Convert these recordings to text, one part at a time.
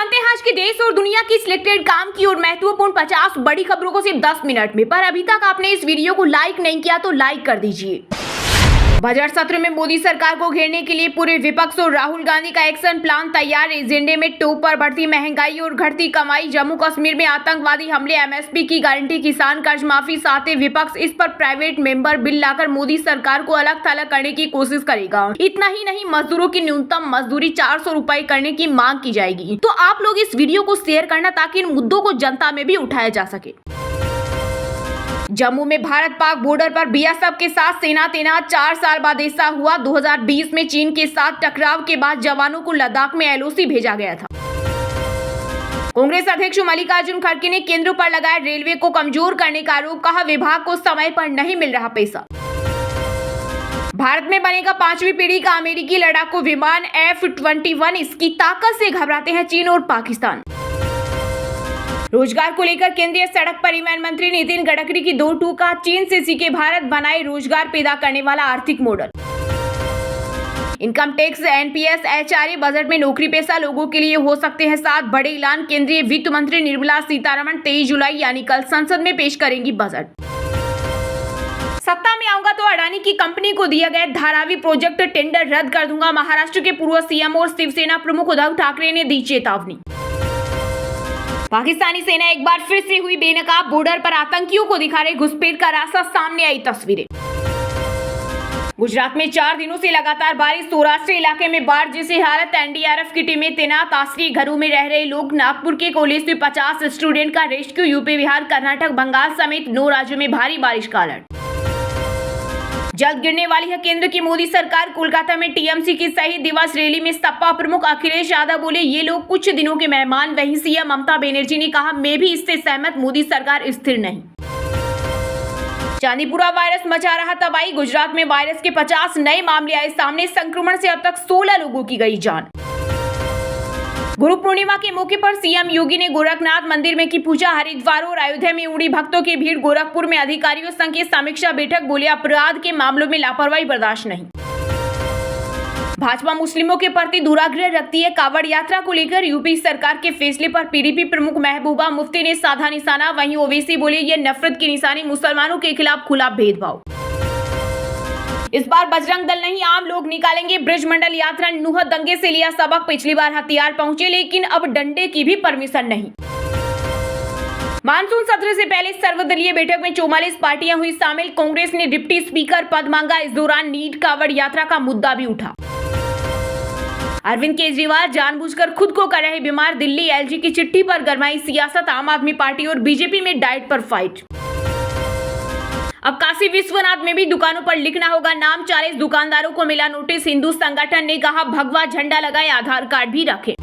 जानते हैं आज के देश और दुनिया की सिलेक्टेड काम की और महत्वपूर्ण 50 बड़ी खबरों को सिर्फ 10 मिनट में। पर अभी तक आपने इस वीडियो को लाइक नहीं किया तो लाइक कर दीजिए। बजट सत्र में मोदी सरकार को घेरने के लिए पूरे विपक्ष और राहुल गांधी का एक्शन प्लान तैयार। एजेंडे में टॉप पर बढ़ती महंगाई और घटती कमाई, जम्मू कश्मीर में आतंकवादी हमले, एमएसपी की गारंटी, किसान कर्ज माफी। साथ ही विपक्ष इस पर प्राइवेट मेंबर बिल लाकर मोदी सरकार को अलग थलग करने की कोशिश करेगा। इतना ही नहीं, मजदूरों की न्यूनतम मजदूरी 400 रुपए करने की मांग की जाएगी। तो आप लोग इस वीडियो को शेयर करना ताकि इन मुद्दों को जनता में भी उठाया जा सके। जम्मू में भारत पाक बॉर्डर पर बीएसएफ के साथ सेना तैनात, 4 साल बाद ऐसा हुआ। 2020 में चीन के साथ टकराव के बाद जवानों को लद्दाख में एलओसी भेजा गया था। कांग्रेस अध्यक्ष मल्लिकार्जुन खड़गे ने केंद्र पर लगाया रेलवे को कमजोर करने का आरोप, कहा विभाग को समय पर नहीं मिल रहा पैसा। भारत में बनेगा 5वीं पीढ़ी का अमेरिकी लड़ाकू विमान F-21, इसकी ताकत से घबराते हैं चीन और पाकिस्तान। रोजगार को लेकर केंद्रीय सड़क परिवहन मंत्री नितिन गडकरी की 2 टूक, का चीन से सीखे भारत बनाए रोजगार पैदा करने वाला आर्थिक model. Income tax, NPS, HRA, budget में नौकरी पेशा लोगों के लिए हो सकते हैं 7 बड़े ऐलान। केंद्रीय वित्त मंत्री निर्मला सीतारमण 23 जुलाई यानी कल संसद में पेश करेंगी बजट। सत्ता में आऊंगा तो अडानी की कंपनी को दिया गया धारावी प्रोजेक्ट टेंडर रद्द कर दूंगा। महाराष्ट्र के पूर्व सीएम और शिवसेना प्रमुख उद्धव ठाकरे ने दी चेतावनी। पाकिस्तानी सेना एक बार फिर से हुई बेनकाब, बॉर्डर पर आतंकियों को दिखा रहे घुसपैठ का रास्ता, सामने आई तस्वीरें। गुजरात में 4 दिनों से लगातार बारिश, सौराष्ट्र इलाके में बाढ़ जैसी हालत, एनडीआरएफ की टीमें तैनात, आश्रय घरों में रह रहे लोग। नागपुर के कॉलेज में 50 स्टूडेंट का रेस्क्यू, यूपी, बिहार, कर्नाटक, बंगाल समेत 9 राज्यों में भारी बारिश का अलर्ट। जल्द गिरने वाली है केंद्र की मोदी सरकार। कोलकाता में टीएमसी की शहीद दिवस रैली में सपा प्रमुख अखिलेश यादव बोले ये लोग कुछ दिनों के मेहमान। वहीं सीएम ममता बनर्जी ने कहा मैं भी इससे सहमत, मोदी सरकार स्थिर नहीं। चांदीपुरा वायरस मचा रहा तबाही, गुजरात में वायरस के 50 नए मामले आए सामने। संक्रमण से अब तक 16 लोगों की गई जान। गुरु पूर्णिमा के मौके पर सीएम योगी ने गोरखनाथ मंदिर में की पूजा। हरिद्वार और अयोध्या में उमड़ी भक्तों की भीड़। गोरखपुर में अधिकारियों संग की समीक्षा बैठक, बोले अपराध के मामलों में लापरवाही बर्दाश्त नहीं। भाजपा मुस्लिमों के प्रति दुराग्रह रखती है। कावड़ यात्रा को लेकर यूपी सरकार के फैसले पर पीडीपी प्रमुख महबूबा मुफ्ती ने साधा निशाना। वहीं ओवैसी बोले ये नफरत की निशानी, मुसलमानों के खिलाफ खुला भेदभाव। इस बार बजरंग दल नहीं, आम लोग निकालेंगे ब्रजमंडल यात्रा। नूह दंगे से लिया सबक, पिछली बार हथियार पहुंचे लेकिन अब डंडे की भी परमिशन नहीं। मानसून सत्र से पहले सर्वदलीय बैठक में 44 पार्टियां हुई शामिल। कांग्रेस ने डिप्टी स्पीकर पद मांगा। इस दौरान नीट कावड़ यात्रा का मुद्दा भी उठा। अरविंद केजरीवाल जानबूझकर खुद को कर रहे बीमार, दिल्ली एलजी की चिट्ठी पर गरमाई सियासत। आम आदमी पार्टी और बीजेपी में डाइट पर फाइट। अब काशी विश्वनाथ में भी दुकानों पर लिखना होगा नाम। 40 दुकानदारों को मिला नोटिस। हिंदू संगठन ने कहा भगवा झंडा लगाए, आधार कार्ड भी रखें।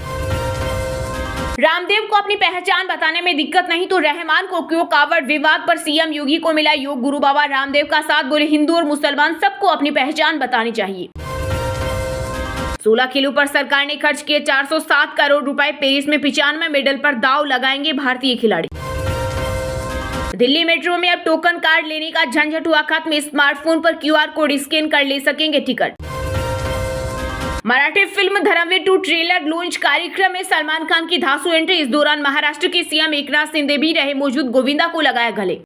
रामदेव को अपनी पहचान बताने में दिक्कत नहीं तो रहमान को क्यों? कावड़ विवाद पर सीएम योगी को मिला योग गुरु बाबा रामदेव का साथ, बोले हिंदू और मुसलमान सबको अपनी पहचान बतानी चाहिए। 16 खेलों पर सरकार ने खर्च किए 407 करोड़ रुपए। पेरिस में 95 मेडल पर दांव लगाएंगे भारतीय खिलाड़ी। दिल्ली मेट्रो में अब टोकन कार्ड लेने का झंझट हुआ खत्म। स्मार्टफोन पर क्यूआर कोड स्कैन कर ले सकेंगे ticket. Marathi film Dharmaveer 2 trailer launch कार्यक्रम में सलमान खान की धांसू एंट्री। इस दौरान महाराष्ट्र के सीएम एकनाथ शिंदे भी रहे मौजूद, गोविंदा को लगाया गले।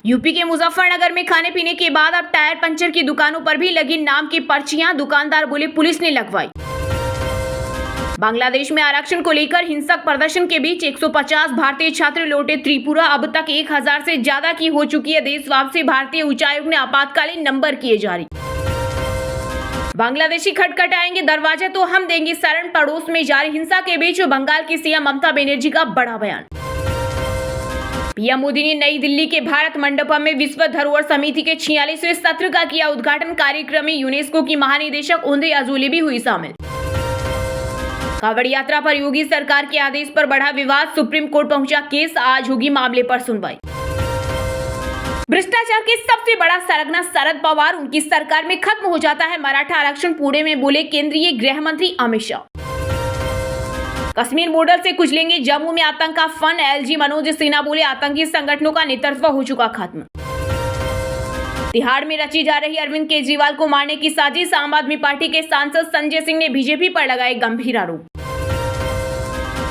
यूपी के मुजफ्फरनगर में खाने पीने के बाद अब टायर पंचर की दुकानों पर भी लगी नाम की पर्चियां। दुकानदार बोले पुलिस ने लगवाई। बांग्लादेश में आरक्षण को लेकर हिंसक प्रदर्शन के बीच 150 भारतीय छात्र लौटे त्रिपुरा। अब तक 1000 से ज्यादा की हो चुकी है देश वापसी। भारतीय उच्चायोग ने आपातकालीन नंबर किए जारी। बांग्लादेशी खटखटाएंगे दरवाजा तो हम देंगे शरण, पड़ोस में जारी हिंसा के बीच बंगाल की सीएम ममता बनर्जी का बड़ा बयान। पीएम मोदी ने नई दिल्ली के भारत मंडपम में विश्व धरोहर समिति के 46वें सत्र का किया उद्घाटन। कार्यक्रम में यूनेस्को की महानिदेशक ओंद्रे अजोले भी हुई शामिल। कावड़ यात्रा पर योगी सरकार के आदेश पर बढ़ा विवाद, सुप्रीम कोर्ट पहुंचा केस। आज होगी मामले पर सुनवाई। भ्रष्टाचार के सबसे बड़ा सरगना शरद पवार, उनकी सरकार में खत्म हो जाता है मराठा आरक्षण, पुणे में बोले केंद्रीय गृह मंत्री अमित शाह। कश्मीर बॉर्डर से कुचलेंगे जम्मू में आतंक का फन, एलजी मनोज सिन्हा बोले आतंकी संगठनों का नेतृत्व हो चुका खत्म। तिहाड़ में रची जा रही अरविंद केजरीवाल को मारने की साजिश, आम आदमी पार्टी के सांसद संजय सिंह ने बीजेपी पर लगाए गंभीर आरोप।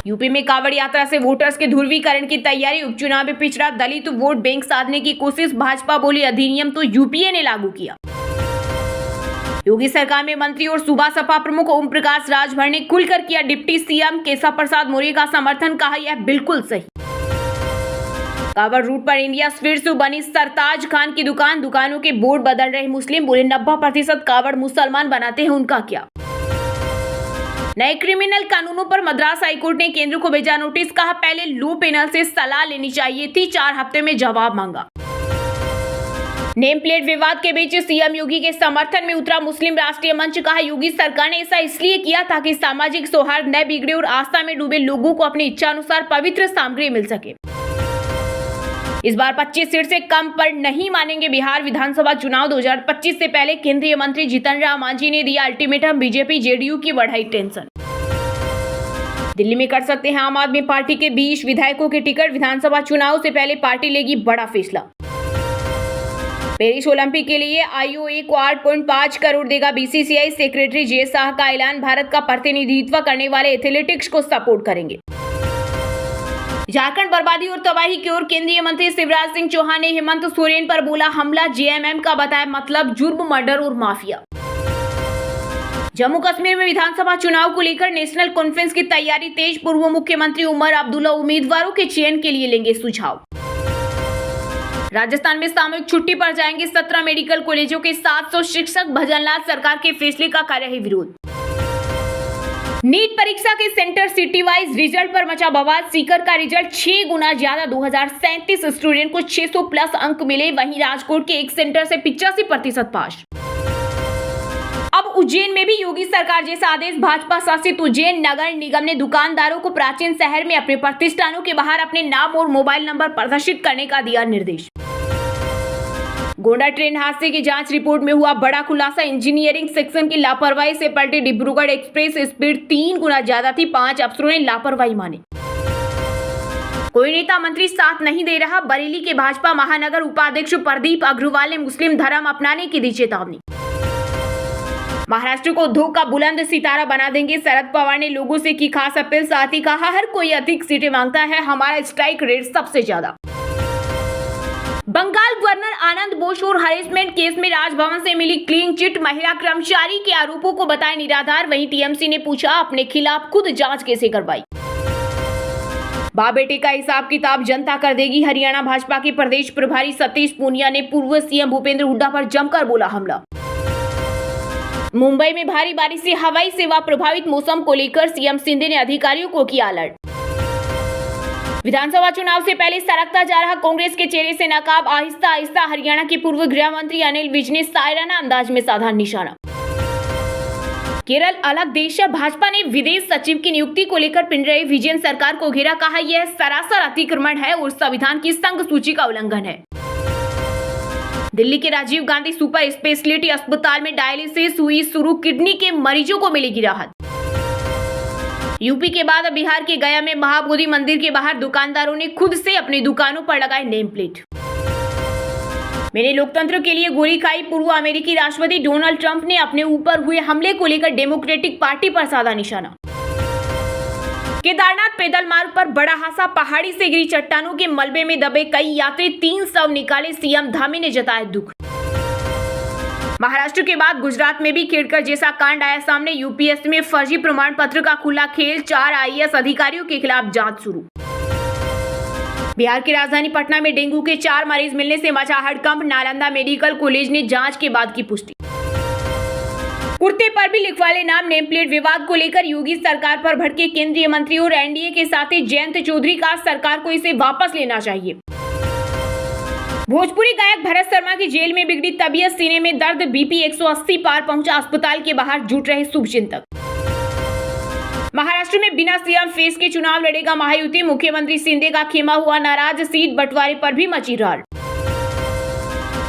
यूपी में कांवड़ यात्रा से वोटर्स के ध्रुवीकरण की तैयारी। उपचुनाव में पिछड़ा दलित वोट बैंक साधने की कोशिश। भाजपा बोली अधिनियम तो यूपीए ने लागू किया। योगी सरकार में मंत्री और सूबा सपा प्रमुख ओम प्रकाश राजभर ने खुलकर किया डिप्टी सीएम केशव प्रसाद मौर्य का समर्थन। कहा यह बिल्कुल सही। कांवड़ रूट पर इंडिया फिर से बनी सरताज खान की दुकान। दुकानों के बोर्ड बदल रहे मुस्लिम। बोले 90% कांवड़ मुसलमान बनाते हैं, उनका क्या। नए क्रिमिनल कानूनों पर मद्रास हाईकोर्ट ने केंद्र को भेजा नोटिस। कहा पहले लो पैनल से सलाह लेनी चाहिए थी, 4 हफ्ते में जवाब मांगा। नेम प्लेट विवाद के बीच सीएम योगी के समर्थन में उतरा मुस्लिम राष्ट्रीय मंच। कहा योगी सरकार ने ऐसा इसलिए किया ताकि सामाजिक सौहार्द न बिगड़े और आस्था में डूबे लोगों को अपनी इच्छा अनुसार पवित्र सामग्री मिल सके। इस बार 25 सीट से कम पर नहीं मानेंगे बिहार विधानसभा चुनाव। 2025 से पहले केंद्रीय मंत्री जीतन राम मांझी ने दिया अल्टीमेटम। बीजेपी जेडीयू की बढ़ाई टेंशन। दिल्ली में कर सकते हैं आम आदमी पार्टी के 20 विधायकों के टिकट। विधानसभा चुनाव से पहले पार्टी लेगी बड़ा फैसला। पेरिस ओलंपिक के लिए आईओए को 8.5 करोड़ देगा बीसीसीआई। सेक्रेटरी जे शाह का ऐलान। भारत का प्रतिनिधित्व करने वाले एथलेटिक्स को सपोर्ट करेंगे। झारखंड बर्बादी और तबाही की ओर। केंद्रीय मंत्री शिवराज सिंह चौहान ने हेमंत सोरेन पर बोला हमला। जेएमएम का बताया मतलब जुर्म, मर्डर और माफिया। जम्मू कश्मीर में विधानसभा चुनाव को लेकर नेशनल कॉन्फ्रेंस की तैयारी तेज। पूर्व मुख्यमंत्री उमर अब्दुल्ला उम्मीदवारों के चयन के लिए लेंगे सुझाव। राजस्थान में सामूहिक छुट्टी पर जाएंगे 17 मेडिकल कॉलेजों के 700 शिक्षक। भजनलाल सरकार के फैसले का कर रहे विरोध। नीट परीक्षा के सेंटर सिटी वाइज रिजल्ट पर मचा बवाल। सीकर का रिजल्ट 6 गुना ज्यादा। 2037 स्टूडेंट को 600 प्लस अंक मिले। वहीं राजकोट के एक सेंटर से 85% पास। अब उज्जैन में भी योगी सरकार जैसा आदेश। भाजपा शासित उज्जैन नगर निगम ने दुकानदारों को प्राचीन शहर में अपने प्रतिष्ठानों के बाहर अपने नाम और मोबाइल नंबर प्रदर्शित करने का दिया निर्देश। गोंडा ट्रेन हादसे की जांच रिपोर्ट में हुआ बड़ा खुलासा। इंजीनियरिंग सेक्शन की लापरवाही से पलटी डिब्रूगढ़ एक्सप्रेस। स्पीड 3 गुना ज्यादा थी। 5 अफसरों ने लापरवाही मानी। कोई नेता मंत्री साथ नहीं दे रहा। बरेली के भाजपा महानगर उपाध्यक्ष प्रदीप अग्रवाल ने मुस्लिम धर्म अपनाने की दी चेतावनी। महाराष्ट्र को उद्योग का बुलंद सितारा बना देंगे। शरद पवार ने लोगों से की खास अपील। साथ ही कहा हर कोई अधिक सीटें मांगता है, हमारा स्ट्राइक रेट सबसे ज्यादा। बंगाल गवर्नर आनंद बोस और हरेसमेंट केस में राजभवन से मिली क्लीन चिट। महिला कर्मचारी के आरोपों को बताया निराधार। वहीं टीएमसी ने पूछा अपने खिलाफ खुद जांच कैसे करवाई। बाप बेटे का हिसाब किताब जनता कर देगी। हरियाणा भाजपा के प्रदेश प्रभारी सतीश पूनिया ने पूर्व सीएम भूपेंद्र हुड्डा पर जमकर बोला हमला। मुंबई में भारी बारिश से हवाई सेवा प्रभावित। मौसम को लेकर सीएम शिंदे ने अधिकारियों को किया अलर्ट। विधानसभा चुनाव से पहले सरकता जा रहा कांग्रेस के चेहरे से नकाब। आहिस्ता आहिस्ता हरियाणा के पूर्व गृह मंत्री अनिल विज ने सायराना अंदाज में साधा निशाना। केरल अलग देश है। भाजपा ने विदेश सचिव की नियुक्ति को लेकर पिनराई विजयन सरकार को घेरा। कहा यह सरासर अतिक्रमण है और संविधान की संघ सूची का उल्लंघन है। दिल्ली के राजीव गांधी सुपर स्पेशलिटी अस्पताल में डायलिसिस हुई शुरू। किडनी के मरीजों को मिलेगी राहत। यूपी के बाद अब बिहार के गया में महाबोधि मंदिर के बाहर दुकानदारों ने खुद से अपनी दुकानों पर लगाए नेम प्लेट। मैंने लोकतंत्र के लिए गोली खाई। पूर्व अमेरिकी राष्ट्रपति डोनाल्ड ट्रंप ने अपने ऊपर हुए हमले को लेकर डेमोक्रेटिक पार्टी पर साधा निशाना। केदारनाथ पैदल मार्ग पर बड़ा हादसा। पहाड़ी से गिरी चट्टानों के मलबे में दबे कई यात्री। 3 शव निकाले। सीएम धामी ने जताया दुख। महाराष्ट्र के बाद गुजरात में भी खेड़कर जैसा कांड आया सामने। यूपीएससी में फर्जी प्रमाण पत्र का खुला खेल। 4 आईएएस अधिकारियों के खिलाफ जांच शुरू। बिहार की राजधानी पटना में डेंगू के 4 मरीज मिलने से मचा हड़कंप। नालंदा मेडिकल कॉलेज ने जांच के बाद की पुष्टि। कुर्ते पर भी लिखवाले नाम। नेम प्लेट विवाद को लेकर योगी सरकार पर भड़के केंद्रीय मंत्री और एनडीए के साथी जयंत चौधरी। का सरकार को इसे वापस लेना चाहिए। भोजपुरी गायक भरत शर्मा की जेल में बिगड़ी तबीयत। सीने में दर्द। बीपी 180 पार पहुंचा। अस्पताल के बाहर जुट रहे शुभचिंतक। महाराष्ट्र में बिना सीएम फेस के चुनाव लड़ेगा महायुति। मुख्यमंत्री शिंदे का खेमा हुआ नाराज। सीट बंटवारे पर भी मची रार।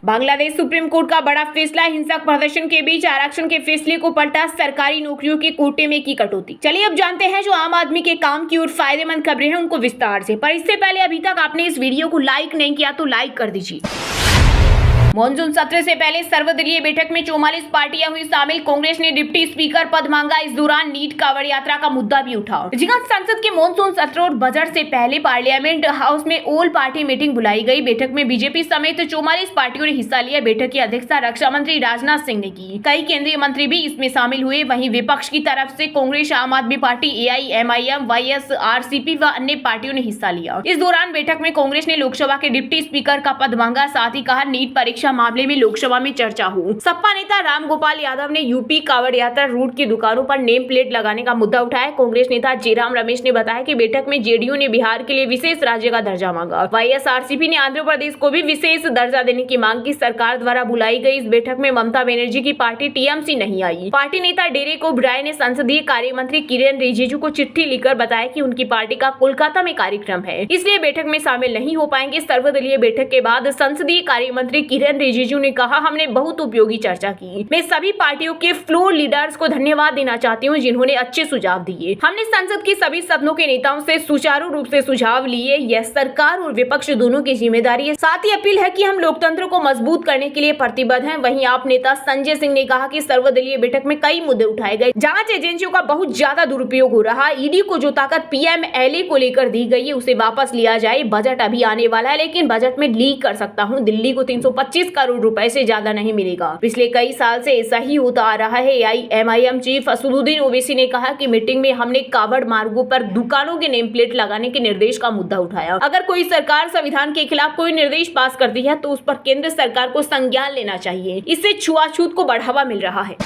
बांग्लादेश सुप्रीम कोर्ट का बड़ा फैसला। हिंसक प्रदर्शन के बीच आरक्षण के फैसले को पलटा। सरकारी नौकरियों के कोटे में की कटौती। चलिए अब जानते हैं जो आम आदमी के काम की और फायदेमंद खबरें हैं उनको विस्तार से। पर इससे पहले अभी तक आपने इस वीडियो को लाइक नहीं किया तो लाइक कर दीजिए। मॉनसून सत्र से पहले सर्वदलीय बैठक में 44 पार्टियां हुई शामिल। कांग्रेस ने डिप्टी स्पीकर पद मांगा। इस दौरान नीट कांवड़ यात्रा का मुद्दा भी उठा। संसद के मॉनसून सत्र और बजट से पहले पार्लियामेंट हाउस में ऑल पार्टी मीटिंग बुलाई गई। बैठक में बीजेपी समेत 44 पार्टियों ने हिस्सा लिया। बैठक की अध्यक्षता रक्षा मंत्री राजनाथ सिंह ने की। कई केंद्रीय मंत्री भी इसमें शामिल हुए। वहीं विपक्ष की तरफ से कांग्रेस, आम आदमी पार्टी, AIMIM, YSRCP व अन्य पार्टियों ने हिस्सा लिया। इस दौरान बैठक में कांग्रेस ने लोकसभा के डिप्टी स्पीकर का पद मांगा। साथ ही कहा नीट परीक्षा मामले में लोकसभा में चर्चा हो। सपा नेता रामगोपाल यादव ने यूपी कांवड़ यात्रा रूट की दुकानों पर नेम प्लेट लगाने का मुद्दा उठाया। कांग्रेस नेता जयराम रमेश ने बताया कि बैठक में जेडीयू ने बिहार के लिए विशेष राज्य का दर्जा मांगा। YSRCP ने आंध्र प्रदेश को भी विशेष दर्जा देने की मांग की। सरकार द्वारा बुलाई गई इस बैठक में ममता बनर्जी की पार्टी TMC नहीं आई। पार्टी नेता डेरेक ओब्रायन ने संसदीय कार्य मंत्री किरेन रिजिजू को चिट्ठी लिखकर बताया कि उनकी पार्टी का कोलकाता में कार्यक्रम है, इसलिए बैठक में शामिल नहीं हो पाएंगे। सर्वदलीय बैठक के बाद संसदीय कार्य मंत्री किरेन रिजिजू ने कहा, हमने बहुत उपयोगी चर्चा की। मैं सभी पार्टियों के फ्लोर लीडर्स को धन्यवाद देना चाहती हूँ जिन्होंने अच्छे सुझाव दिए। हमने संसद के सभी सदनों के नेताओं से सुचारू रूप से सुझाव लिए। यह सरकार और विपक्ष दोनों की जिम्मेदारी है। साथ ही अपील है कि हम लोकतंत्र को मजबूत करने के लिए प्रतिबद्ध हैं। वहीं आप नेता संजय सिंह ने कहा कि सर्वदलीय बैठक में कई मुद्दे उठाए गए। जांच एजेंसियों का बहुत ज्यादा दुरुपयोग हो रहा है। ईडी को जो ताकत PMLA को लेकर दी गई है उसे वापस लिया जाए। बजट अभी आने वाला है, लेकिन बजट में लीक कर सकता हूँ। दिल्ली को 325 करोड़ रुपए से ज्यादा नहीं मिलेगा। पिछले कई साल से ऐसा ही होता आ रहा है। AIMIM चीफ असदुद्दीन ओवैसी ने कहा कि मीटिंग में हमने कावड़ मार्गों पर दुकानों के नेम प्लेट लगाने के निर्देश का मुद्दा उठाया। अगर कोई सरकार संविधान के खिलाफ कोई निर्देश पास करती है तो उस पर केंद्र सरकार को संज्ञान लेना चाहिए। इससे छुआछूत को बढ़ावा मिल रहा है।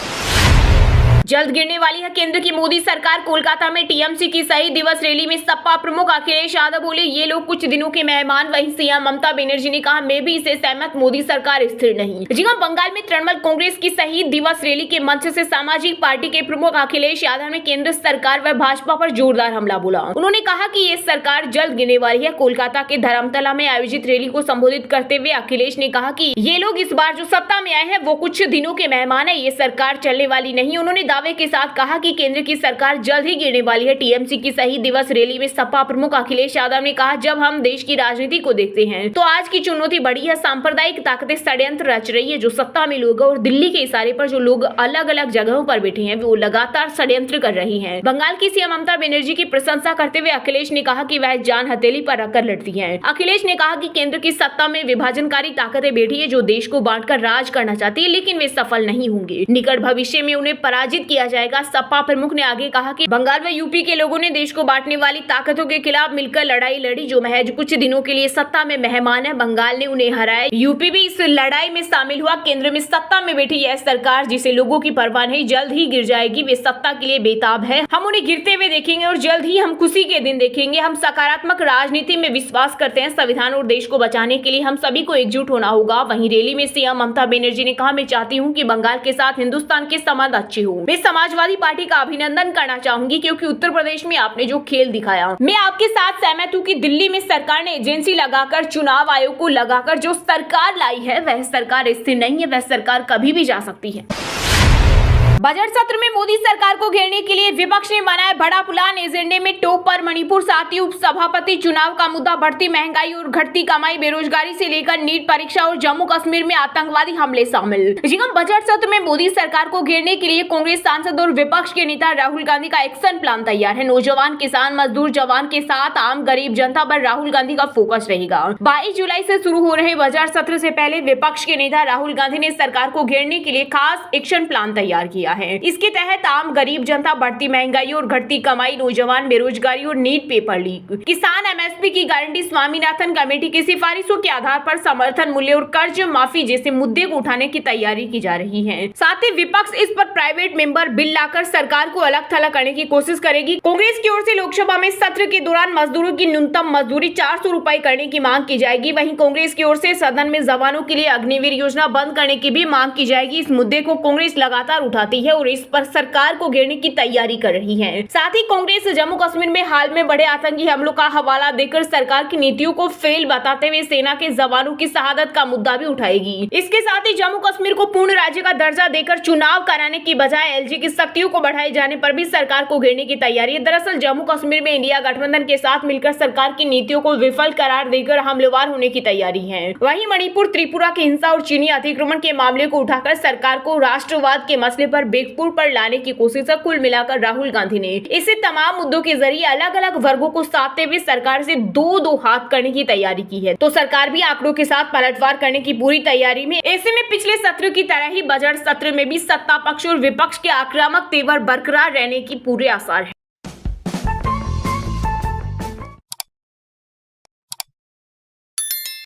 जल्द गिरने वाली है केंद्र की मोदी सरकार। कोलकाता में TMC की शहीद दिवस रैली में सपा प्रमुख अखिलेश यादव बोले, ये लोग कुछ दिनों के मेहमान। वहीं CM ममता बनर्जी ने कहा, मैं भी इसे सहमत, मोदी सरकार स्थिर नहीं। जी हां, बंगाल में तृणमूल कांग्रेस की शहीद दिवस रैली के मंच से सामाजिक पार्टी के प्रमुख अखिलेश यादव ने केंद्र सरकार व भाजपा पर जोरदार हमला बोला। उन्होंने कहा कि ये सरकार जल्द गिरने वाली है। कोलकाता के धर्मतला में आयोजित रैली को संबोधित करते हुए अखिलेश ने कहा कि ये लोग इस बार जो सत्ता में आए हैं वो कुछ दिनों के मेहमान है, ये सरकार चलने वाली नहीं। उन्होंने दावे के साथ कहा कि केंद्र की सरकार जल्द ही गिरने वाली है। TMC की शहीद दिवस रैली में सपा प्रमुख अखिलेश यादव ने कहा, जब हम देश की राजनीति को देखते हैं तो आज की चुनौती बड़ी है। सांप्रदायिक ताकतें षड्यंत्र रच रही है। जो सत्ता में लोग और दिल्ली के इशारे पर जो लोग अलग अलग जगहों पर बैठे हैं वो लगातार षड्यंत्र कर रही है। बंगाल की CM ममता बनर्जी की प्रशंसा करते हुए अखिलेश ने कहा कि वह जान हथेली पर रखकर लड़ती है। अखिलेश ने कहा कि केंद्र की सत्ता में विभाजनकारी ताकतें बैठी है जो देश को बांटकर राज करना चाहती है, लेकिन वे सफल नहीं होंगे। निकट भविष्य में उन्हें पराजित किया जाएगा। सपा प्रमुख ने आगे कहा कि बंगाल व यूपी के लोगों ने देश को बांटने वाली ताकतों के खिलाफ मिलकर लड़ाई लड़ी जो महज कुछ दिनों के लिए सत्ता में मेहमान है। बंगाल ने उन्हें हराया। यूपी भी इस लड़ाई में शामिल हुआ। केंद्र में सत्ता में बैठी यह सरकार जिसे लोगों की परवाह नहीं, जल्द ही गिर जाएगी। वे सत्ता के लिए बेताब है। हम उन्हें गिरते हुए देखेंगे और जल्द ही हम खुशी के दिन देखेंगे। हम सकारात्मक राजनीति में विश्वास करते हैं। संविधान और देश को बचाने के लिए हम सभी को एकजुट होना होगा। वहीं रैली में CM ममता बनर्जी ने कहा, मैं चाहती हूँ कि बंगाल के साथ हिंदुस्तान के संबंध अच्छे हो। मैं समाजवादी पार्टी का अभिनंदन करना चाहूंगी क्योंकि उत्तर प्रदेश में आपने जो खेल दिखाया। मैं आपके साथ सहमत हूँ कि दिल्ली में सरकार ने एजेंसी लगाकर, चुनाव आयोग को लगाकर जो सरकार लाई है वह सरकार स्थिर नहीं है। वह सरकार कभी भी जा सकती है। बजट सत्र में मोदी सरकार को घेरने के लिए विपक्ष ने बनाया बड़ा प्लान। एजेंडे में टॉप पर मणिपुर, साथी उपसभापति चुनाव का मुद्दा, बढ़ती महंगाई और घटती कमाई, बेरोजगारी से लेकर नीट परीक्षा और जम्मू कश्मीर में आतंकवादी हमले शामिल। बजट सत्र में मोदी सरकार को घेरने के लिए कांग्रेस सांसद और विपक्ष के नेता राहुल गांधी का एक्शन प्लान तैयार है। नौजवान, किसान, मजदूर, जवान के साथ आम गरीब जनता पर राहुल गांधी का फोकस रहेगा। 22 जुलाई से शुरू हो रहे बजट सत्र से पहले विपक्ष के नेता राहुल गांधी ने सरकार को घेरने के लिए खास एक्शन प्लान तैयार किया है। इसके तहत आम गरीब जनता, बढ़ती महंगाई और घटती कमाई, नौजवान, बेरोजगारी और नीट पेपर लीक, किसान, MSP की गारंटी, स्वामीनाथन कमेटी की सिफारिशों के आधार पर समर्थन मूल्य और कर्ज माफी जैसे मुद्दे को उठाने की तैयारी की जा रही है। साथ ही विपक्ष इस पर प्राइवेट मेंबर बिल लाकर सरकार को अलग थलग करने की कोशिश करेगी। कांग्रेस की ओर से लोकसभा में सत्र के दौरान मजदूरों की न्यूनतम मजदूरी 400 रुपए करने की मांग की जाएगी। वहीं कांग्रेस की ओर से सदन में जवानों के लिए अग्निवीर योजना बंद करने की भी मांग की जाएगी। इस मुद्दे को कांग्रेस लगातार उठाती रही है और इस पर सरकार को घेरने की तैयारी कर रही है। साथ ही कांग्रेस जम्मू कश्मीर में हाल में बढ़े आतंकी हमलों का हवाला देकर सरकार की नीतियों को फेल बताते हुए सेना के जवानों की शहादत का मुद्दा भी उठाएगी। इसके साथ ही जम्मू कश्मीर को पूर्ण राज्य का दर्जा देकर चुनाव कराने की बजाय एलजी की शक्तियों को बढ़ाए जाने पर भी सरकार को घेरने की तैयारी है। दरअसल जम्मू कश्मीर में इंडिया गठबंधन के साथ मिलकर सरकार की नीतियों को विफल करार देकर हमलेवार होने की तैयारी है। वहीं मणिपुर, त्रिपुरा की हिंसा और चीनी अतिक्रमण के मामले को उठाकर सरकार को राष्ट्रवाद के मसले पर बेगपुर पर लाने की कोशिश है। कुल मिलाकर राहुल गांधी ने इसे तमाम मुद्दों के जरिए अलग अलग वर्गों को साधते हुए सरकार से दो हाथ करने की तैयारी की है। तो सरकार भी आंकड़ों के साथ पलटवार करने की पूरी तैयारी में। ऐसे में पिछले सत्र की तरह ही बजट सत्र में भी सत्ता पक्ष और विपक्ष के आक्रामक तेवर बरकरार रहने की पूरे आसार है।